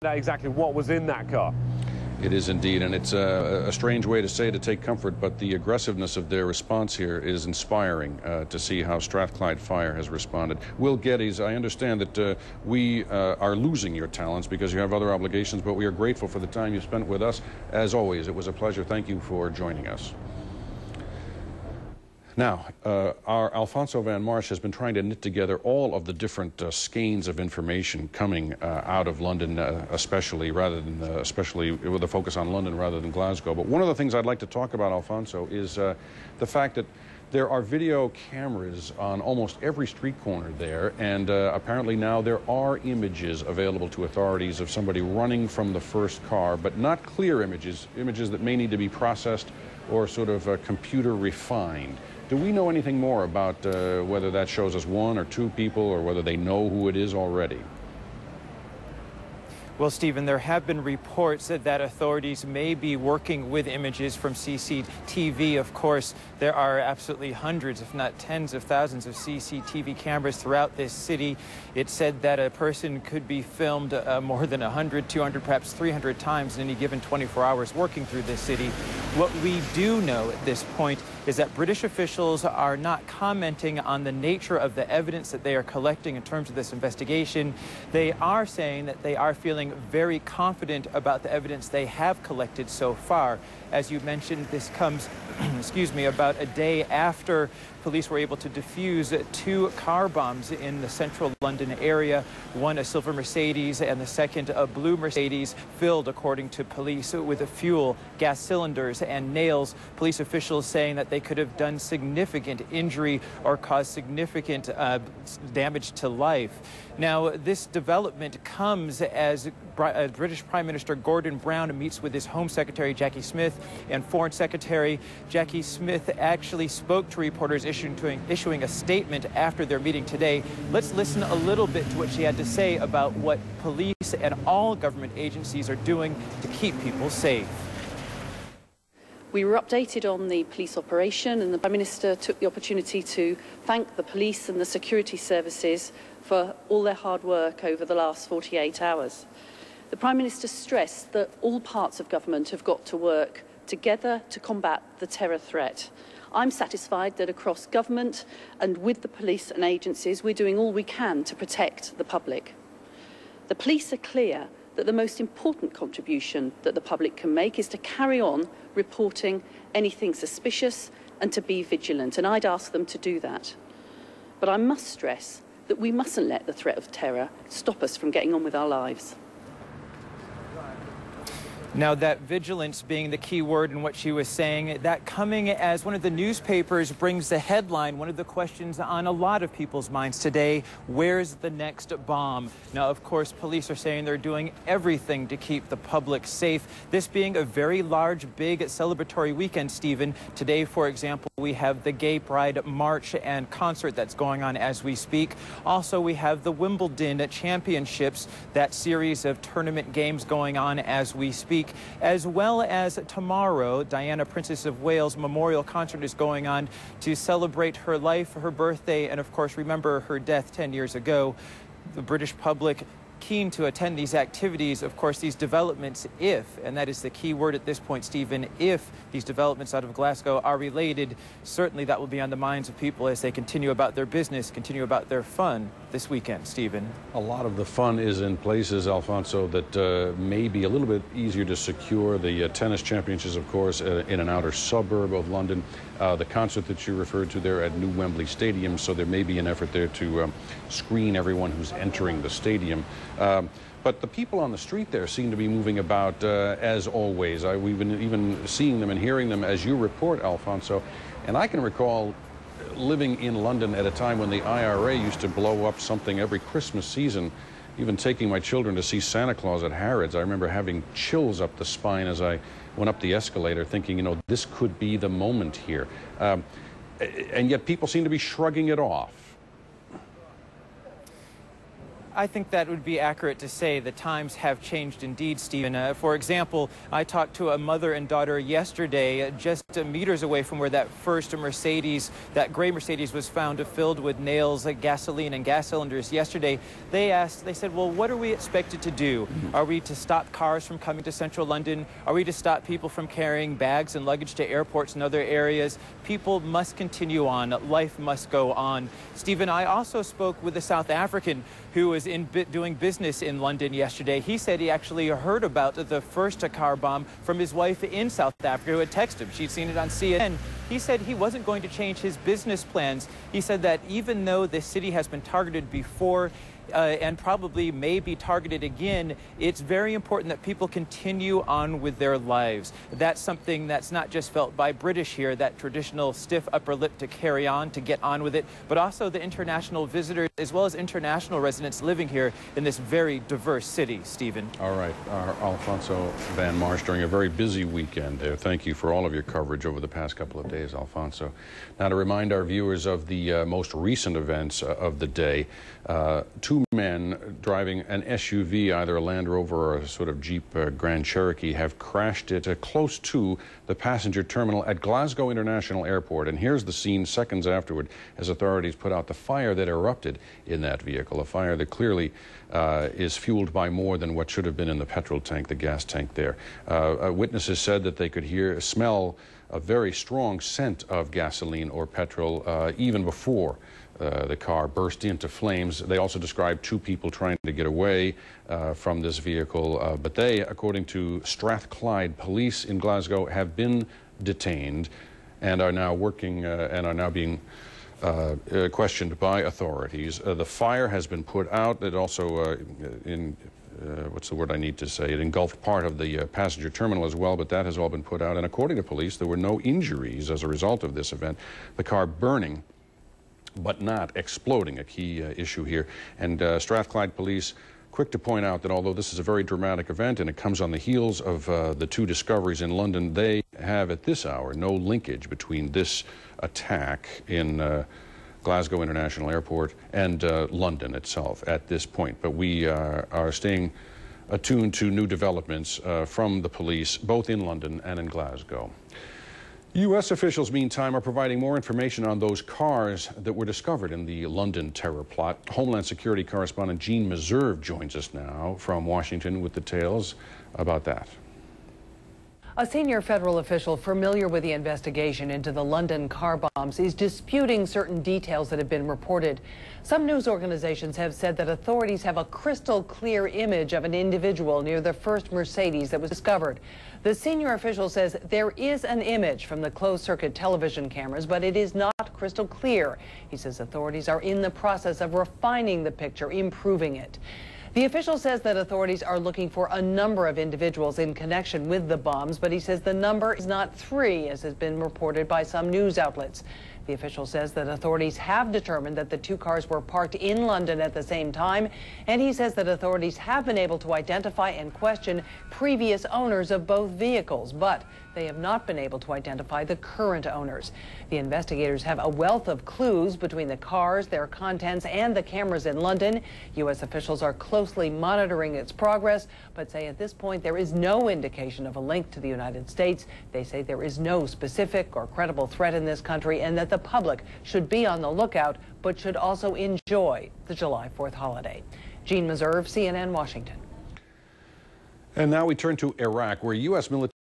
Out exactly what was in that car. It is indeed, and it's a strange way to say to take comfort, but the aggressiveness of their response here is inspiring to see how Strathclyde Fire has responded. Will Geddes, I understand that we are losing your talents because you have other obligations, but we are grateful for the time you spent with us. As always, it was a pleasure. Thank you for joining us. Now, our Alfonso Van Marsh has been trying to knit together all of the different skeins of information coming out of London, especially with a focus on London rather than Glasgow. But one of the things I'd like to talk about, Alfonso, is the fact that there are video cameras on almost every street corner there, and apparently now there are images available to authorities of somebody running from the first car, but not clear images that may need to be processed or sort of computer refined. Do we know anything more about whether that shows us one or two people, or whether they know who it is already? Well, Stephen, there have been reports that authorities may be working with images from CCTV. Of course, there are absolutely hundreds, if not tens of thousands of CCTV cameras throughout this city. It's said that a person could be filmed more than 100, 200, perhaps 300 times in any given 24 hours working through this city. What we do know at this point is that British officials are not commenting on the nature of the evidence that they are collecting in terms of this investigation. They are saying that they are feeling very confident about the evidence they have collected so far. As you mentioned, this comes, excuse me, about a day after police were able to defuse two car bombs in the central London area. One a silver Mercedes and the second a blue Mercedes, filled, according to police, with fuel, gas cylinders and nails. Police officials saying that they could have done significant injury or caused significant damage to life. Now, this development comes as British Prime Minister Gordon Brown meets with his Home Secretary Jackie Smith and Foreign Secretary Jackie Smith actually spoke to reporters issuing a statement after their meeting today. Let's listen a little bit to what she had to say about what police and all government agencies are doing to keep people safe. We were updated on the police operation, and the Prime Minister took the opportunity to thank the police and the security services for all their hard work over the last 48 hours. The Prime Minister stressed that all parts of government have got to work together to combat the terror threat. I'm satisfied that across government and with the police and agencies, we're doing all we can to protect the public. The police are clear that the most important contribution that the public can make is to carry on reporting anything suspicious and to be vigilant, and I'd ask them to do that. But I must stress that we mustn't let the threat of terror stop us from getting on with our lives. Now, that vigilance being the key word in what she was saying, that coming as one of the newspapers brings the headline, one of the questions on a lot of people's minds today: where's the next bomb? Now, of course, police are saying they're doing everything to keep the public safe. This being a very large, big celebratory weekend, Stephen. Today, for example, we have the Gay Pride March and concert that's going on as we speak. Also, we have the Wimbledon Championships, that series of tournament games going on as we speak. As well as tomorrow, Diana, Princess of Wales Memorial Concert is going on to celebrate her life, her birthday, and of course remember her death 10 years ago. The British public keen to attend these activities. Of course, these developments, if, and that is the key word at this point, Stephen, if these developments out of Glasgow are related, certainly that will be on the minds of people as they continue about their business, continue about their fun this weekend, Stephen. A lot of the fun is in places, Alfonso, that may be a little bit easier to secure. The tennis championships, of course, in an outer suburb of London. The concert that you referred to there at New Wembley Stadium, so there may be an effort there to screen everyone who's entering the stadium. But the people on the street there seem to be moving about as always. We've been even seeing them and hearing them as you report, Alfonso. And I can recall living in London at a time when the IRA used to blow up something every Christmas season, even taking my children to see Santa Claus at Harrods. I remember having chills up the spine as I went up the escalator thinking, you know, this could be the moment here. And yet people seem to be shrugging it off. I think that would be accurate to say the times have changed indeed, Stephen. For example, I talked to a mother and daughter yesterday just meters away from where that first Mercedes, that gray Mercedes, was found filled with nails, gasoline, and gas cylinders yesterday. They said, well, what are we expected to do? Are we to stop cars from coming to central London? Are we to stop people from carrying bags and luggage to airports and other areas? People must continue on. Life must go on. Stephen, I also spoke with a South African who was doing business in London yesterday. He said he actually heard about the first car bomb from his wife in South Africa, who had texted him. She'd seen it on CNN. He said he wasn't going to change his business plans. He said that even though the city has been targeted before, and probably may be targeted again, it's very important that people continue on with their lives. That's something that's not just felt by British here, that traditional stiff upper lip to carry on, to get on with it, but also the international visitors as well as international residents living here in this very diverse city, Stephen. All right, Alfonso Van Marsh, during a very busy weekend there. Thank you for all of your coverage over the past couple of days, Alfonso. Now, to remind our viewers of the most recent events of the day, two men driving an SUV, either a Land Rover or a sort of Jeep Grand Cherokee, have crashed it close to the passenger terminal at Glasgow International Airport. And here's the scene seconds afterward as authorities put out the fire that erupted in that vehicle, a fire that clearly is fueled by more than what should have been in the petrol tank, the gas tank there. Witnesses said that they could smell a very strong scent of gasoline or petrol even before the car burst into flames. They also described two people trying to get away from this vehicle, but they, according to Strathclyde police in Glasgow, have been detained and are now working and are now being questioned by authorities. The fire has been put out. It also, what's the word I need to say? It engulfed part of the passenger terminal as well, but that has all been put out. And according to police, there were no injuries as a result of this event. The car burning, but not exploding, a key issue here. And Strathclyde police quick to point out that although this is a very dramatic event and it comes on the heels of the two discoveries in London, they have at this hour no linkage between this attack in Glasgow International Airport and London itself at this point. But we are staying attuned to new developments from the police, both in London and in Glasgow. U.S. officials, meantime, are providing more information on those cars that were discovered in the London terror plot. Homeland Security correspondent Jean Meserve joins us now from Washington with details about that. A senior federal official familiar with the investigation into the London car bombs is disputing certain details that have been reported. Some news organizations have said that authorities have a crystal clear image of an individual near the first Mercedes that was discovered. The senior official says there is an image from the closed-circuit television cameras, but it is not crystal clear. He says authorities are in the process of refining the picture, improving it. The official says that authorities are looking for a number of individuals in connection with the bombs, but he says the number is not 3, as has been reported by some news outlets. The official says that authorities have determined that the two cars were parked in London at the same time, and he says that authorities have been able to identify and question previous owners of both vehicles, but they have not been able to identify the current owners. The investigators have a wealth of clues between the cars, their contents, and the cameras in London. U.S. officials are closely monitoring its progress, but say at this point there is no indication of a link to the United States. They say there is no specific or credible threat in this country and that the public should be on the lookout, but should also enjoy the July 4th holiday. Jean Meserve, CNN, Washington. And now we turn to Iraq, where U.S. military